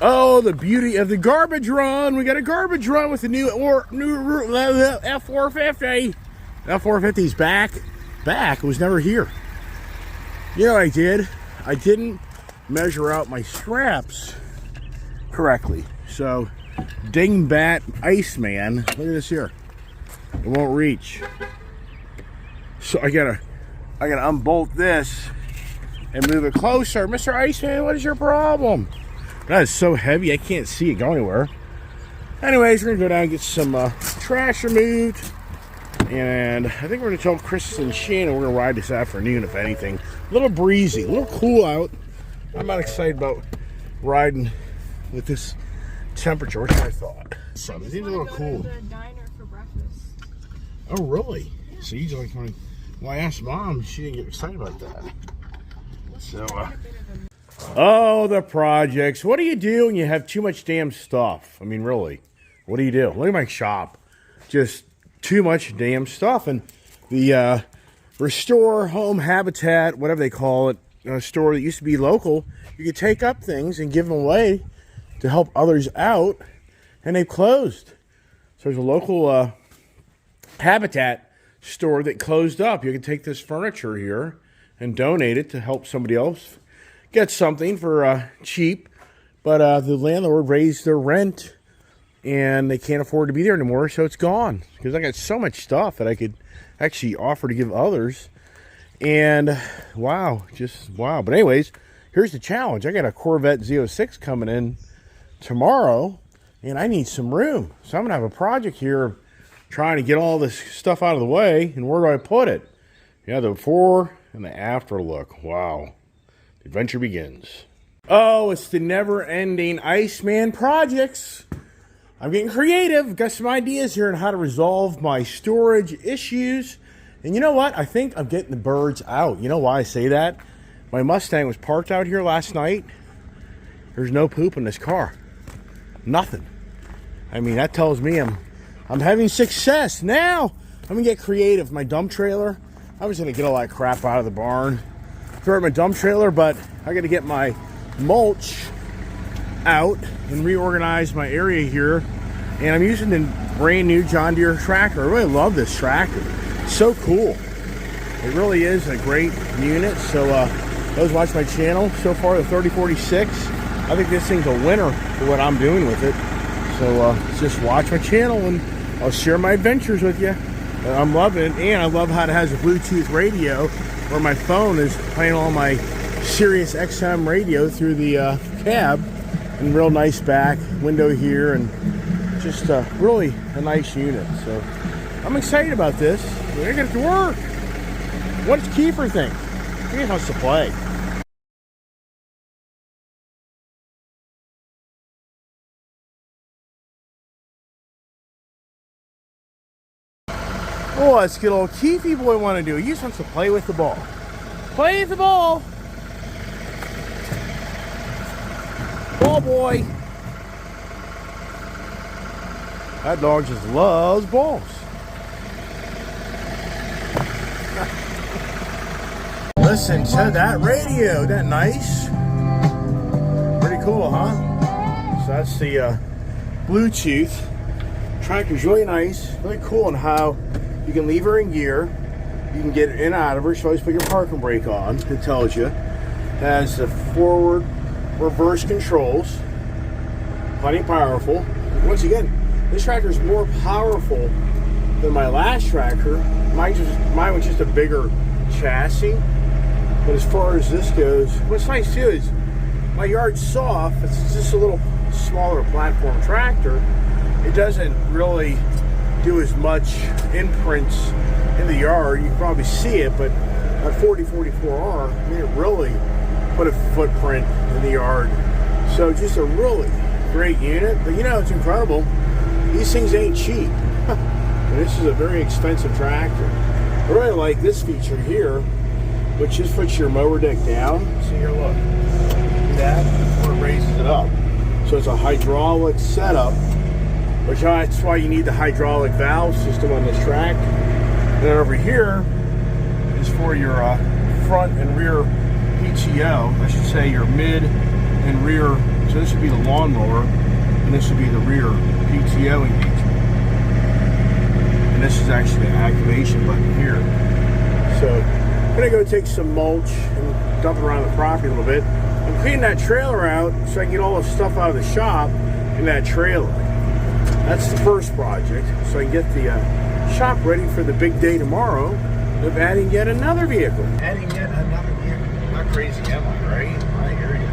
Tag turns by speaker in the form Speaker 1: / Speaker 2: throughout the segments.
Speaker 1: Oh, the beauty of the garbage run. We got a garbage run with the new F450. F450's back. It was never here. You know what I did? I didn't measure out my straps correctly. So, dingbat Iceman. Look at this here. It won't reach. So I gotta unbolt this and move it closer. Mr. Iceman, what is your problem? That is so heavy, I can't see it go anywhere. Anyways, we're gonna go down and get some trash removed. And I think we're gonna tell Chris and Shannon we're gonna ride this afternoon, if anything. A little breezy, a little cool out. I'm not excited about riding with this temperature, which I thought. So it seems a little cool. Oh, really? So you just like, well, I asked Mom, she didn't get excited about that. So, oh, the projects. What do you do when you have too much damn stuff? I mean, really, what do you do? Look at my shop. Just too much damn stuff. And the Restore Home Habitat, whatever they call it, store that used to be local, you could take up things and give them away to help others out, and they've closed. So there's a local Habitat store that closed up. You can take this furniture here and donate it to help somebody else get something for cheap. But the landlord raised their rent and they can't afford to be there anymore, so it's gone. Because I got so much stuff that I could actually offer to give others. And wow, just wow. But anyways, here's the challenge. I got a Corvette Z06 coming in tomorrow and I need some room. So I'm gonna have a project here trying to get all this stuff out of the way. And where do I put it? Yeah, the before and the after look. Wow. The adventure begins. Oh, it's the never-ending Iceman projects. I'm getting creative. Got some ideas here on how to resolve my storage issues. And you know what? I think I'm getting the birds out. You know why I say that? My Mustang was parked out here last night. There's no poop in this car. Nothing. I mean, that tells me I'm having success. Now, I'm going to get creative. My dump trailer, I was going to get all that crap out of the barn, throw it in my dump trailer, but I got to get my mulch out and reorganize my area here. And I'm using the brand new John Deere tractor. I really love this tractor. It's so cool. It really is a great unit. So those watch my channel so far, the 3046. I think this thing's a winner for what I'm doing with it. So just watch my channel and I'll share my adventures with you. I'm loving it, and I love how it has a Bluetooth radio where my phone is playing all my Sirius XM radio through the cab. And real nice back window here, and just really a nice unit. So I'm excited about this. We're gonna get to work. What's Kiefer think? He wants to play. Oh, let's get old Keefy boy want to do. He just wants to play with the ball. Play with the ball. Ball boy. That dog just loves balls. Listen to that radio. Isn't that nice? Pretty cool, huh? So that's the Bluetooth. Tractor's really nice. Really cool in how you can leave her in gear. You can get in and out of her. So always put your parking brake on. It tells you. It has the forward, reverse controls. Plenty powerful. Once again, this tractor is more powerful than my last tractor. Mine was just a bigger chassis. But as far as this goes, what's nice too is my yard's soft. It's just a little smaller platform tractor. It doesn't really do as much imprints in the yard. You can probably see it, but at 4044R, I mean, it really put a footprint in the yard. So just a really great unit. But you know, it's incredible. These things ain't cheap. This is a very expensive tractor. I really like this feature here, which just puts your mower deck down. See here, look. See that? Or it raises it up. So it's a hydraulic setup, which that's why you need the hydraulic valve system on this tractor. And then over here is for your front and rear PTO. I should say your mid and rear So this would be the lawnmower, and this would be the rear PTO engagement. And this is actually the activation button here. So I'm gonna go take some mulch and dump it around the property a little bit. I'm cleaning that trailer out so I can get all the stuff out of the shop in that trailer. That's the first project, so I can get the shop ready for the big day tomorrow of adding yet another vehicle. Adding yet another vehicle. Not crazy, am I, right? I hear you.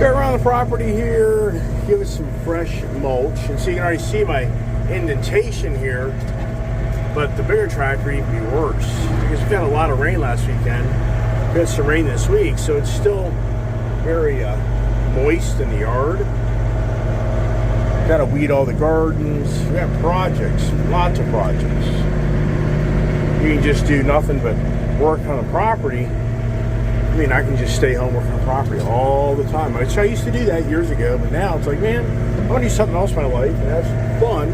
Speaker 1: Go around the property here, give it some fresh mulch, and so you can already see my indentation here. But the bigger tractor even be worse because we got a lot of rain last weekend. We had some rain this week, so it's still very moist in the yard. Got to weed all the gardens. We have projects, lots of projects. You can just do nothing but work on the property. I mean, I can just stay home working on the property all the time. I used to do that years ago, but now it's like, man, I want to do something else in my life and have some fun.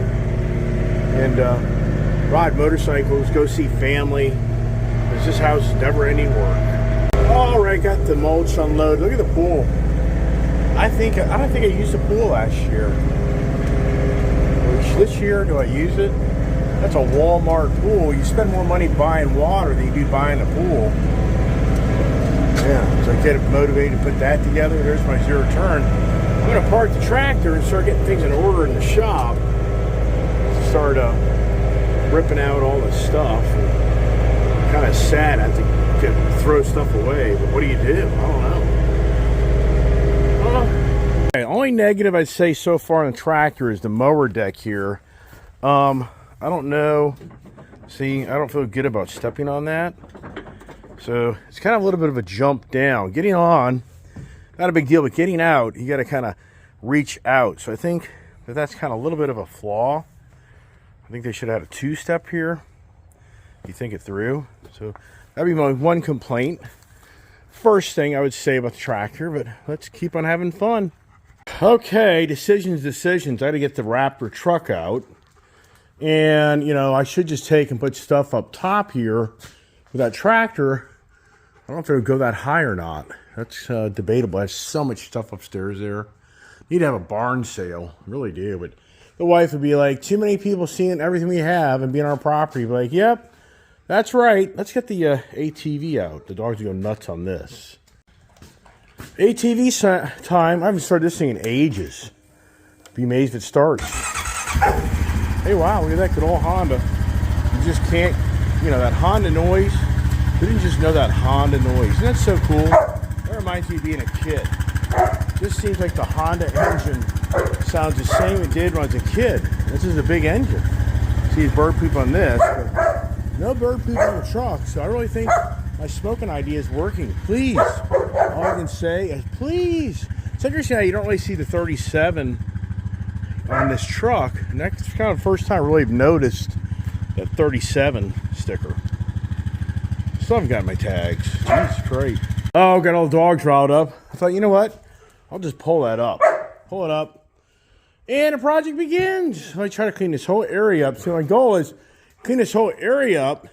Speaker 1: And ride motorcycles, go see family. Because this house is never-ending work. All right, got the mulch unloaded. Look at the pool. I don't think I used the pool last year. This year, do I use it? That's a Walmart pool. You spend more money buying water than you do buying a pool. Yeah, so I get motivated to put that together. There's my zero turn. I'm going to park the tractor and start getting things in order in the shop. Start ripping out all the stuff. Kind of sad I have to throw stuff away, but what do you do? I don't know. Okay, only negative I'd say so far on the tractor is the mower deck here. I don't know. See, I don't feel good about stepping on that. So it's kind of a little bit of a jump down. Getting on, not a big deal, but getting out, you got to kind of reach out. So I think that that's kind of a little bit of a flaw. I think they should have had a two-step here. You think it through. So that'd be my one complaint. First thing I would say about the tractor, but let's keep on having fun. Okay, decisions. I got to get the Raptor truck out. And, you know, I should just take and put stuff up top here with that tractor. I don't know if it would go that high or not. That's debatable. I have so much stuff upstairs there. Need to have a barn sale. I really do. But the wife would be like, too many people seeing everything we have and being on our property. Be like, yep, that's right. Let's get the ATV out. The dogs are going nuts on this. ATV time. I haven't started this thing in ages. Be amazed if it starts. Hey, wow, look at that good old Honda. You just can't, you know, that Honda noise. Who didn't just know that Honda noise? Isn't that so cool? That reminds me of being a kid. This seems like the Honda engine sounds the same it did when I was a kid. This is a big engine. See bird poop on this, but no bird poop on the truck. So I really think my smoking idea is working. Please, all I can say is please. It's interesting how you don't really see the 37 on this truck. And that's kind of the first time I really noticed that 37 sticker. Still haven't got my tags. Jesus Christ. Oh, got all the dogs riled up. I thought, you know what? I'll just pull that up. Pull it up. And the project begins. I try to clean this whole area up. So my goal is clean this whole area up.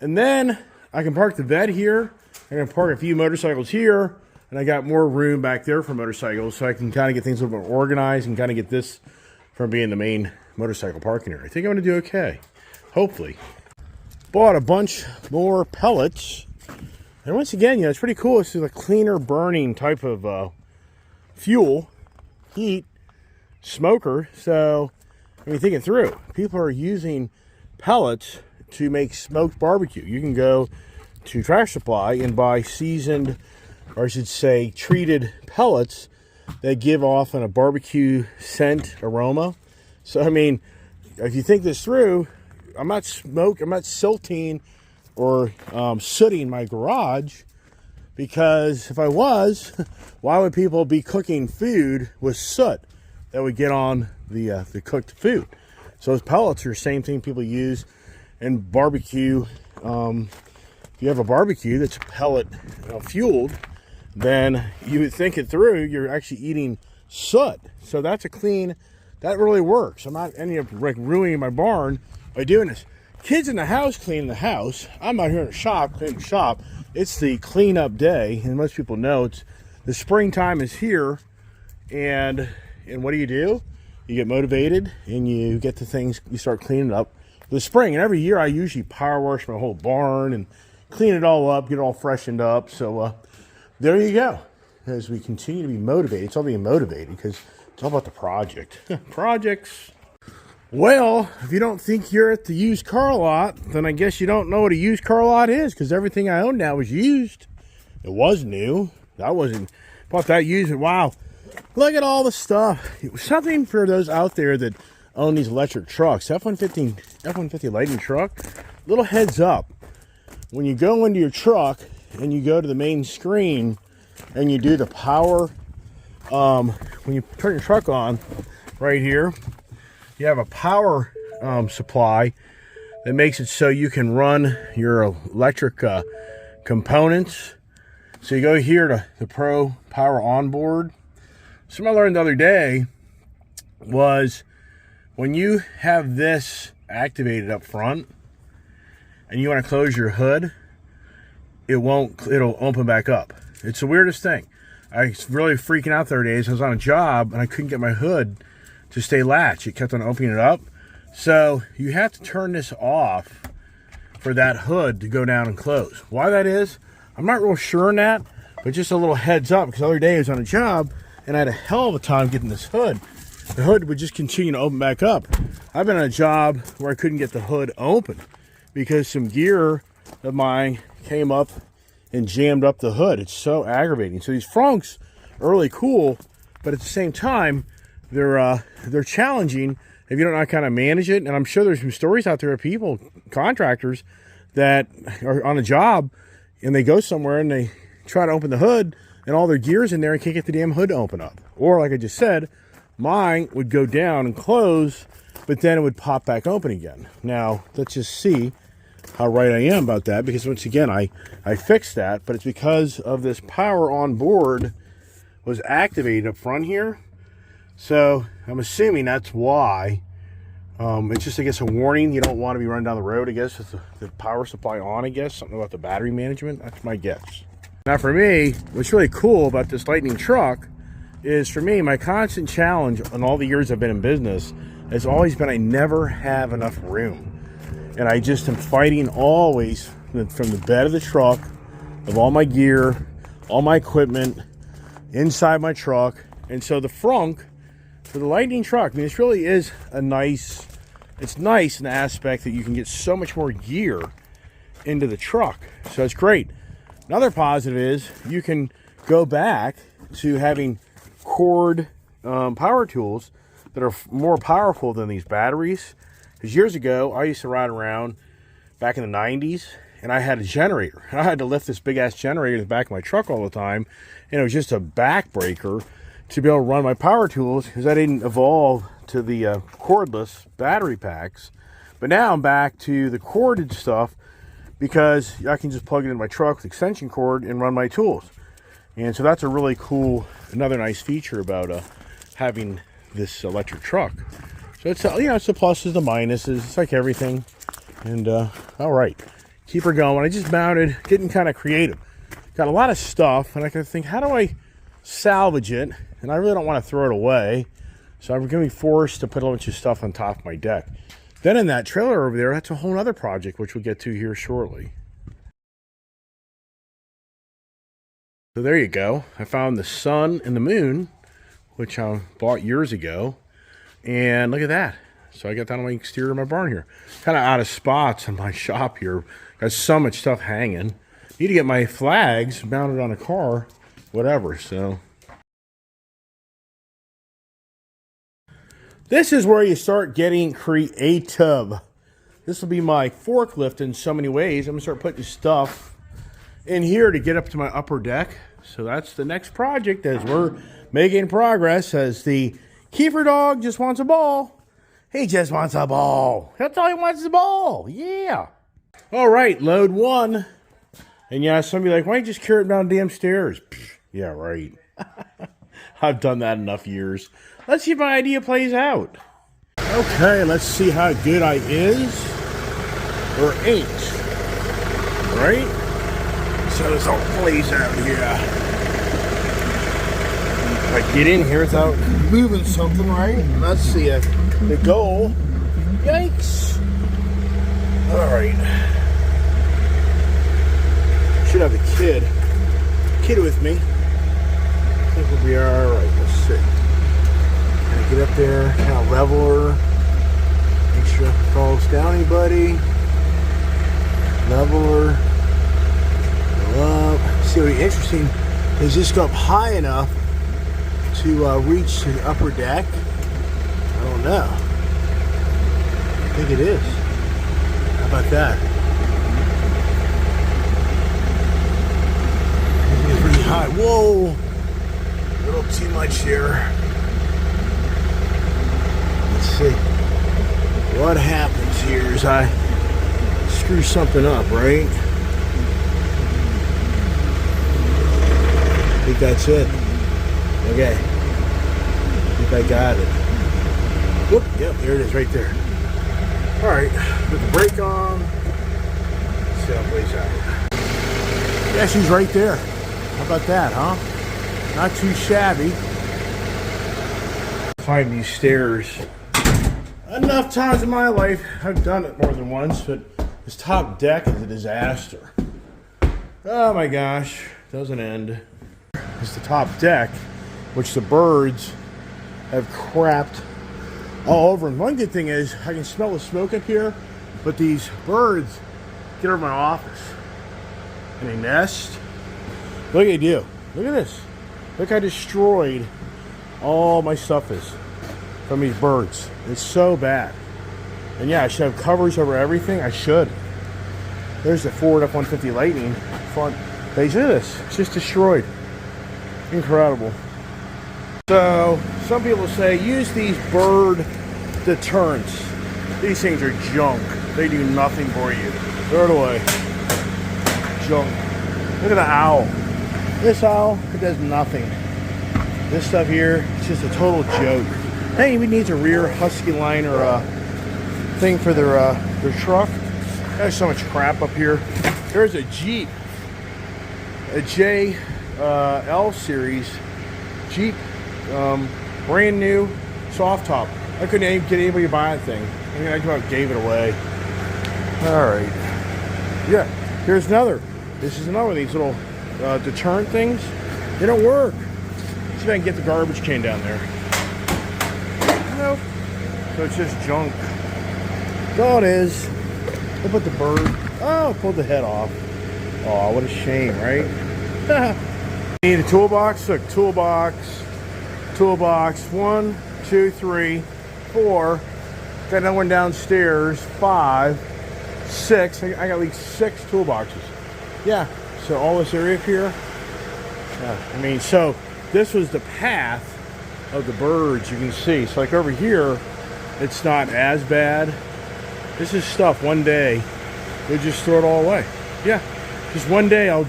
Speaker 1: And then I can park the vet here. I can park a few motorcycles here. And I got more room back there for motorcycles. So I can kind of get things a little bit organized and kind of get this from being the main motorcycle parking area. I think I'm going to do okay. Hopefully. Bought a bunch more pellets. And once again, you know, it's pretty cool. This is a cleaner burning type of fuel, heat, smoker. So, when you think it through, people are using pellets to make smoked barbecue. You can go to Tractor Supply and buy seasoned, or I should say, treated pellets that give off a barbecue scent aroma. So, I mean, if you think this through, I'm not silting or sooting my garage, because if I was, why would people be cooking food with soot that would get on the cooked food? So those pellets are the same thing people use in barbecue. If you have a barbecue that's pellet fueled, then you would think it through, you're actually eating soot. So that's a clean, that really works. I'm not ending up like ruining my barn by doing this. Kids in the house cleaning the house. I'm out here in the shop cleaning the shop. It's the cleanup day, and most people know it's the springtime is here, and what do? You get motivated and you get the things, you start cleaning up the spring. And every year I usually power wash my whole barn and clean it all up, get it all freshened up. So there you go. As we continue to be motivated, it's all being motivated because it's all about the project. Projects. Well, if you don't think you're at the used car lot, then I guess you don't know what a used car lot is, because everything I own now is used. It was new. I wasn't bought that used. And wow, look at all the stuff. It was something for those out there that own these electric trucks. F-150 Lightning truck. Little heads up. When you go into your truck and you go to the main screen and you do the power, when you turn your truck on right here, you have a power supply that makes it so you can run your electric components. So you go here to the Pro Power Onboard. Something I learned the other day was when you have this activated up front and you want to close your hood, it'll open back up. It's the weirdest thing. I was really freaking out the other days. I was on a job and I couldn't get my hood to stay latched. It kept on opening it up. So you have to turn this off for that hood to go down and close. Why that is, I'm not real sure on that, but just a little heads up, because the other day I was on a job and I had a hell of a time getting this hood. The hood would just continue to open back up. I've been on a job where I couldn't get the hood open because some gear of mine came up and jammed up the hood. It's so aggravating. So these Franks are really cool, but at the same time, they're challenging if you don't know how to kind of manage it. And I'm sure there's some stories out there of people, contractors, that are on a job and they go somewhere and they try to open the hood and all their gear's in there and can't get the damn hood to open up. Or like I just said, mine would go down and close, but then it would pop back open again. Now, let's just see how right I am about that, because once again, I fixed that, but it's because of this power on board was activated up front here. So I'm assuming that's why. It's just, I guess, a warning. You don't want to be running down the road, I guess, with the power supply on, I guess. Something about the battery management. That's my guess. Now for me, what's really cool about this Lightning truck is, for me, my constant challenge in all the years I've been in business has always been I never have enough room. And I just am fighting always from the bed of the truck, of all my gear, all my equipment, inside my truck. And so the frunk for the Lightning truck, I mean, this really is it's nice in the aspect that you can get so much more gear into the truck. So it's great. Another positive is you can go back to having cord power tools that are more powerful than these batteries. Because years ago, I used to ride around back in the 90s, and I had a generator. I had to lift this big-ass generator in the back of my truck all the time, and it was just a backbreaker to be able to run my power tools, because I didn't evolve to the cordless battery packs. But now I'm back to the corded stuff, because I can just plug it in my truck with extension cord and run my tools. And so that's a really cool, another nice feature about having this electric truck. So it's, it's the pluses, the minuses, it's like everything. And all right, keep her going. I just mounted, getting kind of creative. Got a lot of stuff, and I can think, how do I salvage it? And I really don't want to throw it away, so I'm going to be forced to put a bunch of stuff on top of my deck. Then in that trailer over there, that's a whole other project, which we'll get to here shortly. So there you go. I found the sun and the moon, which I bought years ago. And look at that. So I got that on my exterior of my barn here. Kind of out of spots in my shop here. Got so much stuff hanging. Need to get my flags mounted on a car, whatever. So this is where you start getting creative. This will be my forklift in so many ways. I'm going to start putting stuff in here to get up to my upper deck. So that's the next project as we're making progress, as the Kiefer dog just wants a ball. He just wants a ball. That's all he wants is a ball. Yeah. All right, load one. And yeah, some of you are like, why don't you just carry it down the damn stairs? Psh, yeah, right. I've done that enough years. Let's see if my idea plays out. Okay, let's see how good I is or ain't. Right? So this all plays out here. I get in here without moving something, right? That's the goal. Yikes. Alright. Should have the kid with me. I think we'll be alright. Let's see. Kind of get up there, kind of level her. Make sure it falls down anybody. Level her. Go up. See, what's interesting is this go up high enough to reach the upper deck. I don't know. I think it is. How about that? I think it's pretty high. Whoa! A little too much here. Let's see. What happens here is I screw something up, right? I think that's it. Okay. I think I got it. Whoop, yep, there it is right there. Alright, put the brake on. Let's see how it plays out. Yeah, she's right there. How about that, huh? Not too shabby. Climb these stairs. Enough times in my life, I've done it more than once, but this top deck is a disaster. Oh my gosh, doesn't end. It's the top deck, which the birds have crapped all over. And one good thing is I can smell the smoke up here, but these birds get over my office and they nest. Look at you. Look at this. Look how destroyed all my stuff is from these birds. It's so bad. And yeah, I should have covers over everything. I should. There's the Ford F-150 Lightning front page. Look at this. It's just destroyed. Incredible. So, some people say use these bird deterrents. These things are junk. They do nothing for you. Throw it away. Junk. Look at the owl. This owl, it does nothing. This stuff here, it's just a total joke. Hey, even needs a rear husky line or a thing for their truck. There's so much crap up here. There's a Jeep, a JL series Jeep, brand new soft top. I couldn't even get anybody to buy that thing. I mean, I just about gave it away. All right. Yeah, here's another. This is another of these little deterrent things. They don't work. See if I can get the garbage can down there. Nope. So it's just junk. That's all it is. I'll put the bird. Oh, pulled the head off. Oh, what a shame, right? Need a toolbox. Look, toolbox. 1, 2, 3, 4. Got another one downstairs. 5, 6. I got at least 6 toolboxes. Yeah. So all this area up here. Yeah. I mean, so this was the path of the birds. You can see. So like over here, it's not as bad. This is stuff. One day, they'll just throw it all away. Yeah. Just one day, I'll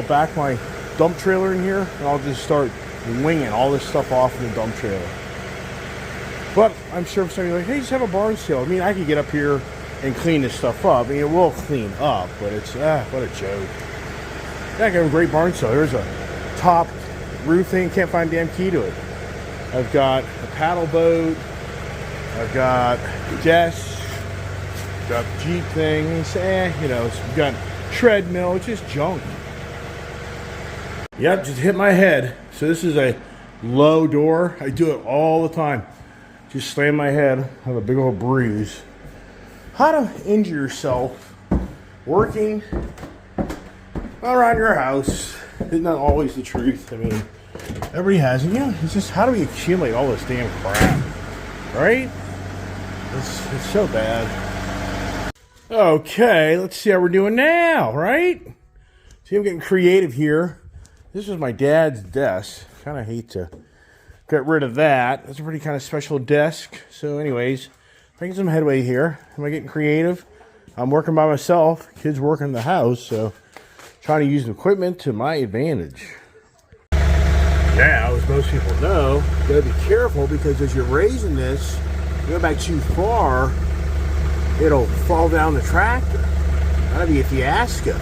Speaker 1: back my dump trailer in here, and I'll just start winging all this stuff off in the dump trailer. But I'm sure somebody's like, hey, just have a barn sale. I mean, I could get up here and clean this stuff up. I mean, it will clean up, but it's, what a joke. Yeah, I got a great barn sale. There's a top roof thing, can't find a damn key to it. I've got a paddle boat. I've got desks. Got the Jeep things. You know, we've got treadmill. It's just junk. Yep, just hit my head. So this is a low door. I do it all the time. Just slam my head, have a big old bruise. How to injure yourself working around your house is not always the truth. I mean, everybody has it. Yeah, it's just how do we accumulate all this damn crap, right? It's so bad. Okay, let's see how we're doing now, right? See, I'm getting creative here. This is my dad's desk. Kind of hate to get rid of that. That's a pretty kind of special desk. So anyways, making some headway here. Am I getting creative? I'm working by myself. Kids working in the house, so trying to use the equipment to my advantage. Now, as most people know, you gotta be careful because as you're raising this, you go back too far, it'll fall down the tractor. That'd be a fiasco.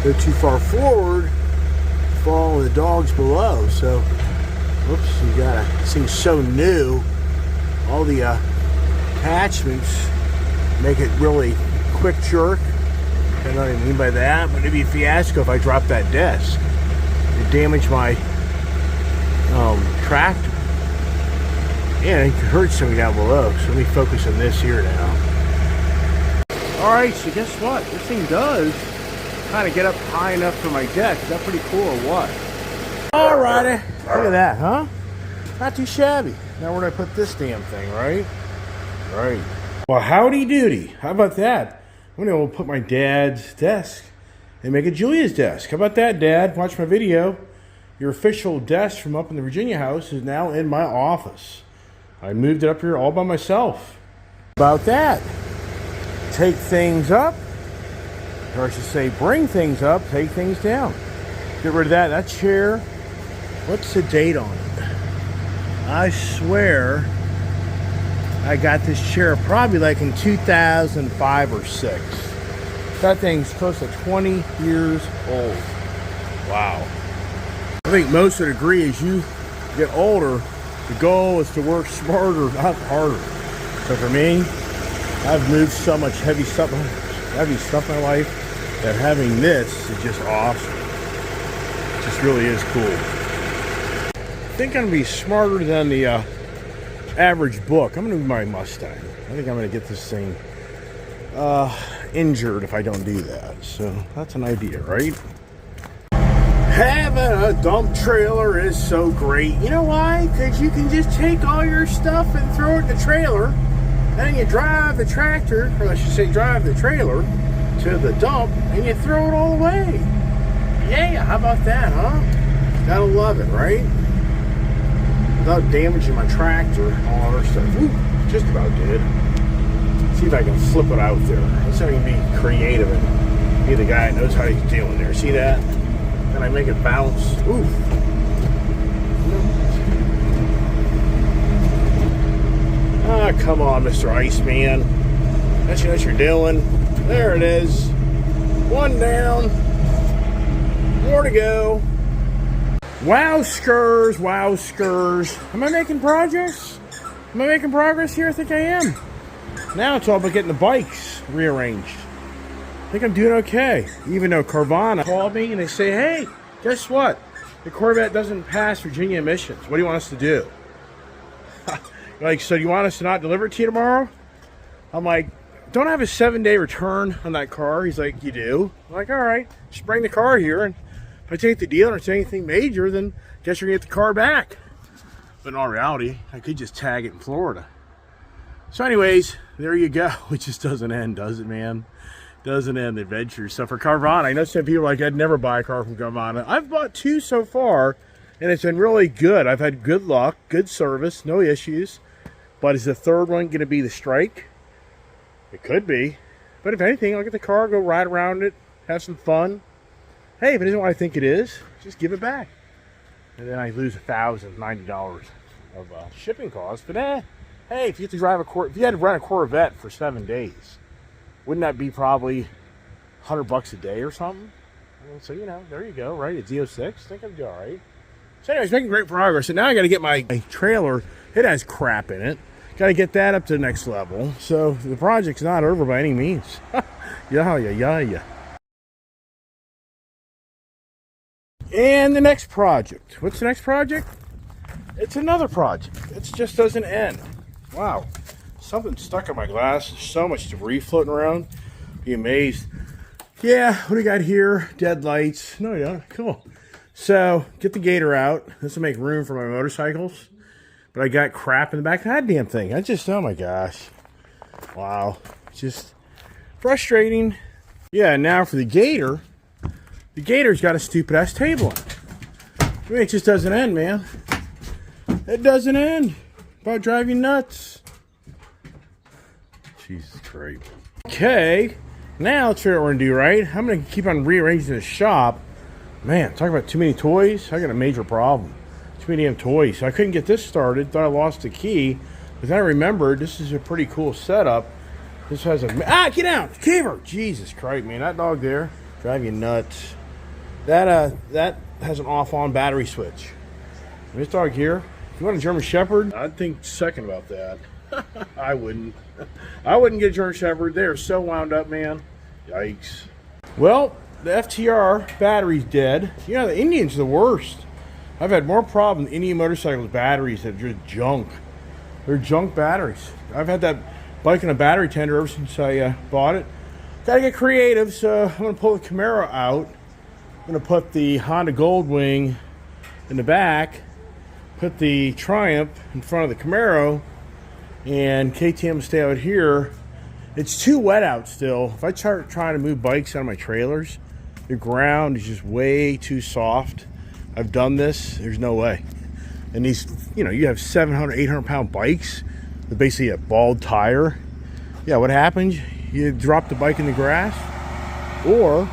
Speaker 1: Go too far forward, fall on the dogs below. So, whoops, you got this thing's so new. All the attachments make it really quick jerk. I don't know what I mean by that, but it'd be a fiasco if I dropped that desk. It damaged my tractor. Yeah, it could hurt somebody down below. So let me focus on this here now. Alright, so guess what? This thing does kind of get up high enough for my deck. Is that pretty cool or what? Alrighty. Look at that, huh? Not too shabby. Now where do I put this damn thing, right? Right. Well, howdy doody. How about that? I'm going to put my dad's desk and make it Julia's desk. How about that, Dad? Watch my video. Your official desk from up in the Virginia house is now in my office. I moved it up here all by myself. About that. Take things up, or I should say bring things up, take things down. Get rid of that. That chair, what's the date on it? I swear I got this chair probably like in 2005 or 6. That thing's close to 20 years old. Wow. I think most would agree as you get older, the goal is to work smarter, not harder. So for me, I've moved so much heavy stuff in my life that having this is just awesome. It just really is cool. I think I'm going to be smarter than the average book. I'm going to do my Mustang. I think I'm going to get this thing injured if I don't do that. So that's an idea, right? Having a dump trailer is so great. You know why? Because you can just take all your stuff and throw it in the trailer. Then you drive the tractor, or I should say drive the trailer to the dump and you throw it all away. Yeah, how about that, huh? Gotta love it, right? Without damaging my tractor and all other stuff. Ooh, just about did. See if I can flip it out there. Let's see if I can be creative and be the guy that knows how he's doing there. See that? Then I make it bounce. Ooh. Ah, come on, Mr. Iceman. That's what you're doing. There it is. One down. More to go. Wow, skurs, wow, skurs. Am I making progress? Am I making progress here? I think I am. Now it's all about getting the bikes rearranged. I think I'm doing okay. Even though Carvana called me and they say, hey, guess what? The Corvette doesn't pass Virginia emissions. What do you want us to do? Like, so do you want us to not deliver it to you tomorrow? I'm like, don't I have a 7-day return on that car? He's like, you do? I'm like, all right, just bring the car here. And if I take the deal and it's anything major, then I guess you're going to get the car back. But in all reality, I could just tag it in Florida. So anyways, there you go. It just doesn't end, does it, man? Doesn't end the adventure. So for Carvana, I know some people are like, I'd never buy a car from Carvana. I've bought 2 so far, and it's been really good. I've had good luck, good service, no issues. But is the third one going to be the strike? It could be. But if anything, I'll get the car, go ride around it, have some fun. Hey, if it isn't what I think it is, just give it back. And then I lose $1,090 of shipping costs. But hey, if you had to drive if you had to run a Corvette for 7 days, wouldn't that be probably $100 a day or something? So, you know, there you go, right? It's Z06. I think I'd be all right. So anyways, making great progress. And now I got to get my trailer. It has crap in it. Got to get that up to the next level. So the project's not over by any means. Yeah. And the next project. What's the next project? It's another project. It just doesn't end. Wow. Something stuck in my glass. There's so much debris floating around. Be amazed. Yeah, what do we got here? Dead lights. No, yeah, cool. So, get the gator out. This will make room for my motorcycles. But I got crap in the back of that damn thing. Oh my gosh. Wow. Just frustrating. Yeah, now for the gator. The gator's got a stupid ass table on it. I mean, it just doesn't end, man. It doesn't end. About drive you nuts. Jesus Christ. Okay. Now let's figure out what we're gonna do, right? I'm gonna keep on rearranging the shop. Man, talk about too many toys. I got a major problem. Too many damn toys. So I couldn't get this started. Thought I lost the key. But then I remembered this is a pretty cool setup. This has a get out, Keeper. Jesus Christ, man, that dog there drive you nuts. That has an off-on battery switch. This dog here, if you want a German Shepherd, I'd think second about that. I wouldn't. I wouldn't get a German Shepherd. They are so wound up, man. Yikes. Well, the FTR battery's dead. You know, the Indian's the worst. I've had more problems with Indian motorcycles batteries that are just junk. They're junk batteries. I've had that bike in a battery tender ever since I bought it. Gotta get creative, so I'm gonna pull the Camaro out. I'm gonna put the Honda Goldwing in the back, put the Triumph in front of the Camaro, and KTM will stay out here. It's too wet out still. If I start trying to move bikes out of my trailers, the ground is just way too soft. I've done this, there's no way. And these, you know, you have 700, 800 pound bikes with basically a bald tire. Yeah, what happens? You drop the bike in the grass, or,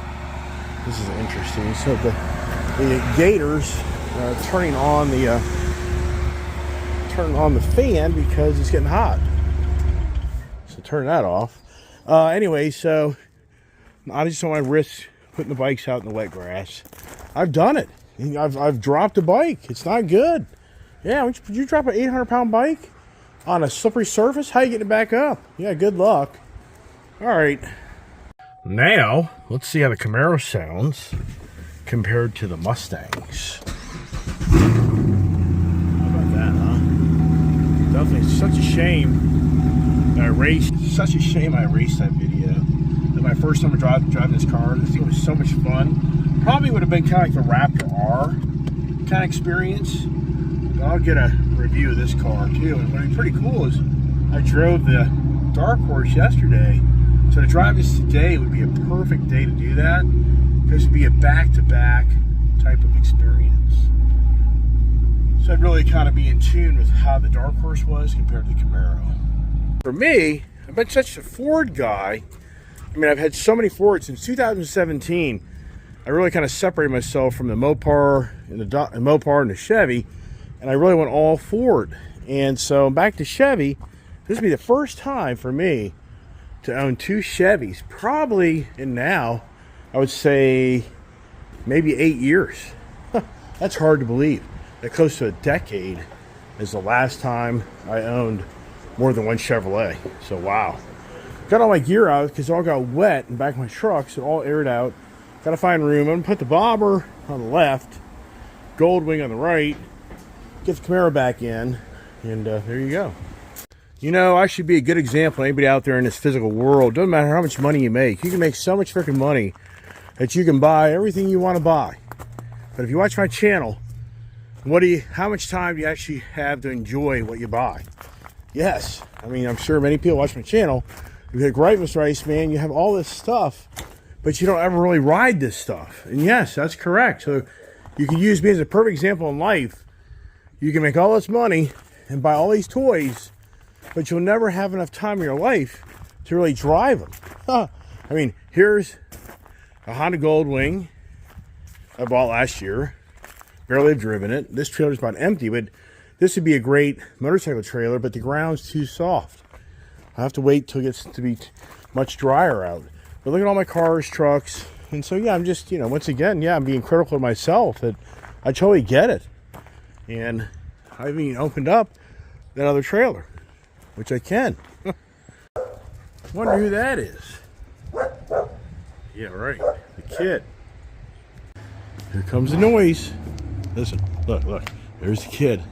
Speaker 1: this is interesting, so the gator's turning on the fan because it's getting hot. So turn that off. Anyway, so I just don't want to risk putting the bikes out in the wet grass. I've done it. I've dropped a bike. It's not good. Yeah, would you drop an 800 pound bike on a slippery surface? How you getting it back up? Yeah, good luck. All right. Now, let's see how the Camaro sounds compared to the Mustangs. How about that, huh? Definitely such a shame that I raced. Such a shame I raced that video. That my first time driving this car. This thing was so much fun. Probably would have been kind of like the Raptor R kind of experience. But I'll get a review of this car too. And what's pretty cool is I drove the Dark Horse yesterday. So to drive this today would be a perfect day to do that. Because it would be a back-to-back type of experience. So I'd really kind of be in tune with how the Dark Horse was compared to the Camaro. For me, I've been such a Ford guy. I mean, I've had so many Fords since 2017. I really kind of separated myself from the Mopar and the Mopar and the Chevy, and I really went all Ford. And so back to Chevy. This would be the first time for me to own two Chevys. Probably in now, I would say maybe 8 years. That's hard to believe. That close to a decade is the last time I owned more than one Chevrolet. So wow. Got all my gear out because it all got wet in the back of my truck, so it all aired out. Got to find room. I'm going to put the bobber on the left, Goldwing on the right, get the Camaro back in, and there you go. You know, I should be a good example to anybody out there in this physical world. Doesn't matter how much money you make. You can make so much freaking money that you can buy everything you want to buy. But if you watch my channel, how much time do you actually have to enjoy what you buy? Yes. I mean, I'm sure many people watch my channel. You're like, right, Mr. Iceman, you have all this stuff, but you don't ever really ride this stuff. And yes, that's correct. So you can use me as a perfect example in life. You can make all this money and buy all these toys, but you'll never have enough time in your life to really drive them. I mean, here's a Honda Goldwing I bought last year. Barely have driven it. This trailer's about empty, but this would be a great motorcycle trailer, but the ground's too soft. I have to wait till it gets to be much drier out. But look at all my cars, trucks. And so, yeah, I'm just, you know, once again, yeah, I'm being critical of myself. That I totally get it. And I haven't even opened up that other trailer, which I can. Wonder who that is. Yeah, right. The kid. Here comes the noise. Listen, look. There's the kid.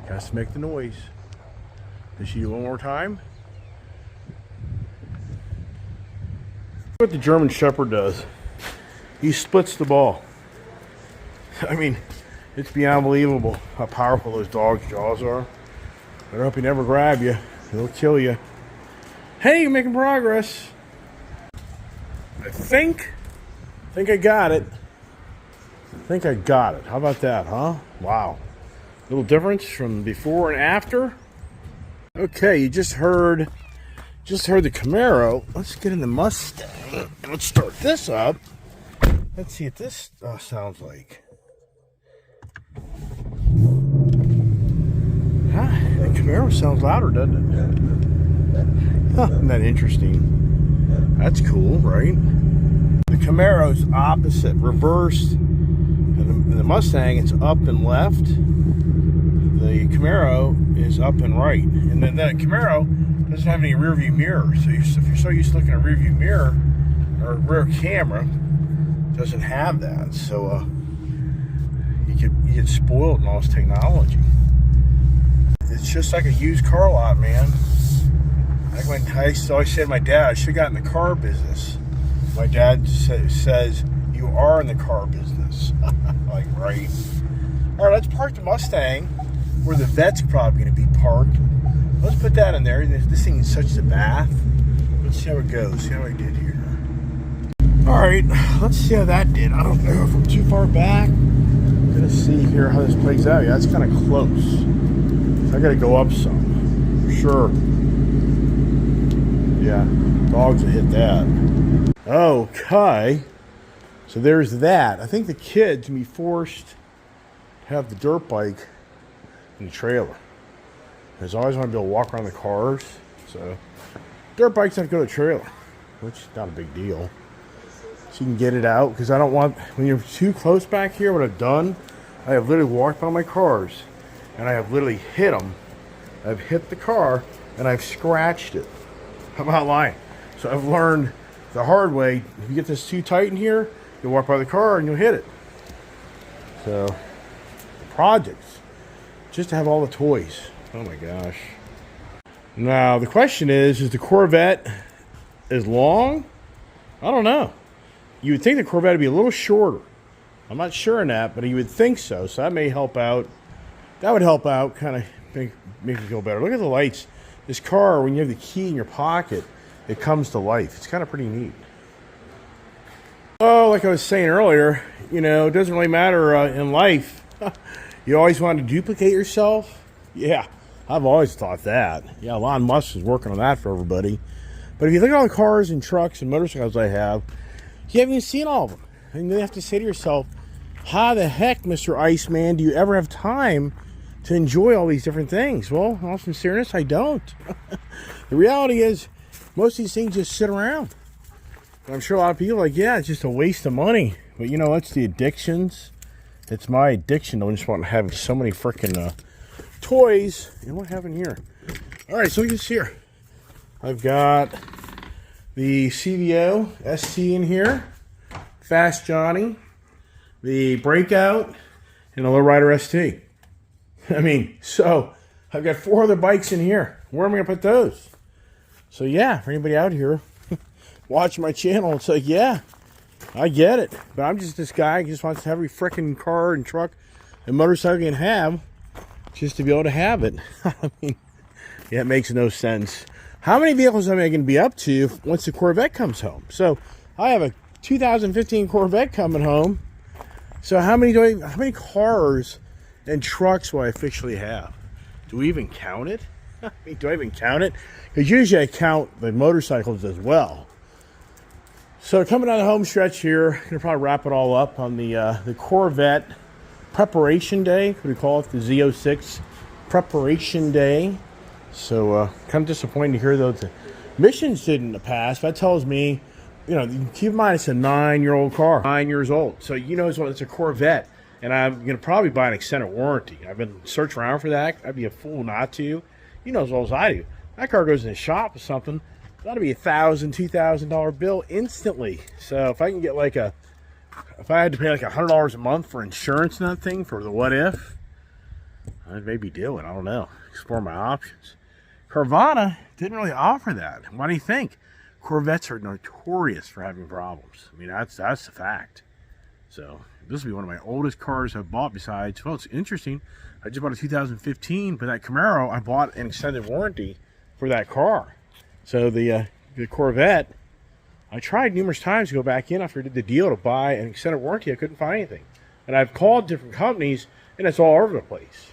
Speaker 1: Has to make the noise. Does she do one more time? What the German Shepherd does, he splits the ball. I mean, it's beyond believable how powerful those dogs' jaws are. I hope he never grab you. He'll kill you. Hey, you're making progress. I think I got it. How about that, huh? Wow. Little difference from before and after. Okay, you just heard the Camaro. Let's get in the Mustang. Let's start this up. Let's see what this sounds like. The Camaro sounds louder, doesn't it? Isn't that interesting? That's cool, right? The Camaro's opposite, reversed Mustang, it's up and left. The Camaro is up and right. And then the Camaro doesn't have any rear view mirrors. So if you're so used to looking at a rear view mirror or a rear camera, it doesn't have that. So you get spoiled in all this technology. It's just like a used car lot, man. Like when I used to always say to my dad, I should have gotten in the car business. My dad says, you are in the car business. Like, right. All right, let's park the Mustang where the vet's probably going to be parked. Let's put that in there. This thing is such a bath. Let's see how it goes. See how I did here. All right, let's see how that did. I don't know if I'm too far back. I'm going to see here how this plays out. Yeah, it's kind of close. So I got to go up some, for sure. Yeah, dogs will hit that. Okay, so there's that. I think the kids can be forced to have the dirt bike in the trailer. Because I always want to be able to walk around the cars. So dirt bikes have to go to the trailer, which is not a big deal. So you can get it out, because I don't want, when you're too close back here, what I've done, I have literally walked by my cars and I have literally hit them. I've hit the car and I've scratched it. I'm not lying. So I've learned the hard way, if you get this too tight in here, you'll walk by the car and you'll hit it. So, the projects, just to have all the toys. Oh my gosh. Now, the question is the Corvette as long? I don't know. You would think the Corvette would be a little shorter. I'm not sure on that, but you would think so. So that may help out. That would help out, kind of make me feel better. Look at the lights. This car, when you have the key in your pocket, it comes to life. It's kind of pretty neat. Oh, like I was saying earlier, you know, it doesn't really matter in life. You always want to duplicate yourself. Yeah, I've always thought that. Yeah, Elon Musk is working on that for everybody. But if you look at all the cars and trucks and motorcycles I have, you haven't even seen all of them. And you have to say to yourself, how the heck, Mr. Iceman, do you ever have time to enjoy all these different things? Well, in all sincereness, I don't. The reality is, most of these things just sit around. And I'm sure a lot of people are like, yeah, it's just a waste of money. But you know, it's the addictions. It's my addiction. I just want to have so many freaking toys. And what happened here? All right, so look at this here. I've got the CVO ST in here, Fast Johnny, the Breakout, and a Lowrider ST. I mean, so I've got 4 other bikes in here. Where am I going to put those? So yeah, for anybody out here watching my channel, it's like, yeah, I get it. But I'm just this guy who just wants to have every freaking car and truck and motorcycle you can have just to be able to have it. I mean, yeah, it makes no sense. How many vehicles am I going to be up to once the Corvette comes home? So I have a 2015 Corvette coming home. So how many cars and trucks will I officially have? Do we even count it? I mean, do I even count it? Because usually I count the motorcycles as well. So coming down the home stretch here, I'm going to probably wrap it all up on the Corvette Preparation Day. What do we call it? The Z06 Preparation Day. So kind of disappointing to hear though the missions didn't pass. That tells me, you know, keep in mind it's a 9-year-old car, 9 years old. So you know it's a Corvette, and I'm going to probably buy an extended warranty. I've been searching around for that. I'd be a fool not to. You know as well as I do. That car goes in the shop or something, that'll be $1,000, $2,000 bill instantly. So if I can get like if I had to pay like $100 a month for insurance and that thing for the what if, I'd maybe do it. I don't know. Explore my options. Carvana didn't really offer that. Why do you think? Corvettes are notorious for having problems. I mean, that's the fact. So this will be one of my oldest cars I've bought besides, well, it's interesting. I just bought a 2015, but that Camaro, I bought an extended warranty for that car. So the Corvette, I tried numerous times to go back in after I did the deal to buy an extended warranty. I couldn't find anything. And I've called different companies, and it's all over the place.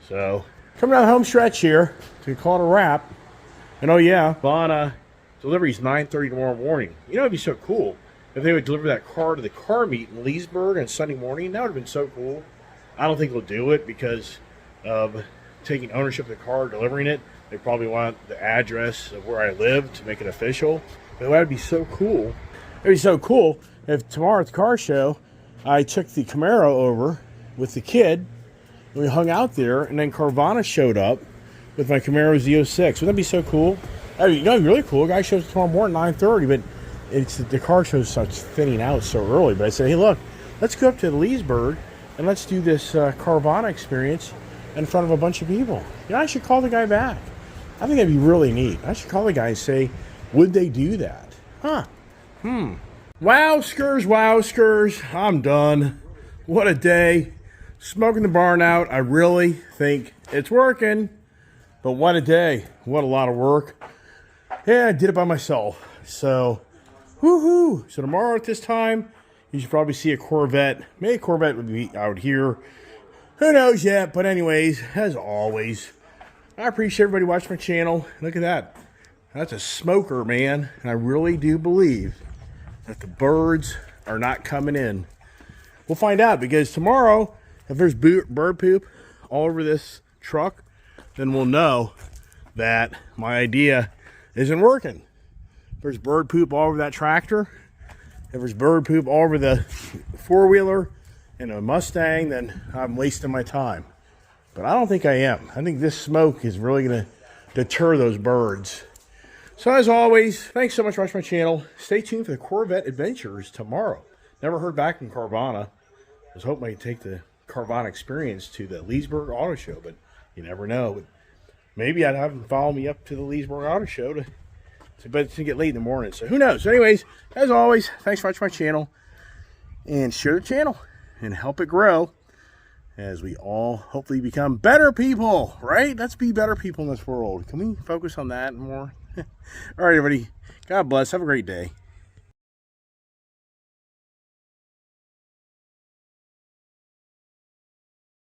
Speaker 1: So coming down the home stretch here, to call it a wrap. And oh yeah, Bonna delivery's 9:30 tomorrow morning. You know, it'd be so cool if they would deliver that car to the car meet in Leesburg on Sunday morning. That would have been so cool. I don't think they'll do it because of taking ownership of the car, delivering it. They probably want the address of where I live to make it official. But that would be so cool. It'd be so cool if tomorrow at the car show, I took the Camaro over with the kid, and we hung out there, and then Carvana showed up with my Camaro Z06. Wouldn't that be so cool? I mean, you know, really cool. The guy shows up tomorrow morning at 9:30, but the car show starts thinning out so early. But I said, hey, look, let's go up to Leesburg and let's do this Carvana experience in front of a bunch of people. You know, I should call the guy back. I think that'd be really neat. I should call the guy and say, would they do that? Huh. Wowskers. I'm done. What a day. Smoking the barn out. I really think it's working. But what a day. What a lot of work. Yeah, I did it by myself. So, woohoo. So tomorrow at this time, you should probably see a Corvette. Maybe a Corvette would be out here. Who knows yet? But anyways, as always, I appreciate everybody watching my channel. Look at that. That's a smoker, man. And I really do believe that the birds are not coming in. We'll find out, because tomorrow, if there's bird poop all over this truck, then we'll know that my idea isn't working. If there's bird poop all over that tractor, if there's bird poop all over the four-wheeler and a Mustang, then I'm wasting my time. But I don't think I am. I think this smoke is really going to deter those birds. So as always, thanks so much for watching my channel. Stay tuned for the Corvette adventures tomorrow. Never heard back from Carvana. I was hoping I could take the Carvana experience to the Leesburg Auto Show, but you never know. But maybe I'd have them follow me up to the Leesburg Auto Show but it's to get late in the morning. So who knows? So anyways, as always, thanks for watching my channel. And share the channel and help it grow as we all hopefully become better people, right? Let's be better people in this world. Can we focus on that more? All right, everybody. God bless. Have a great day.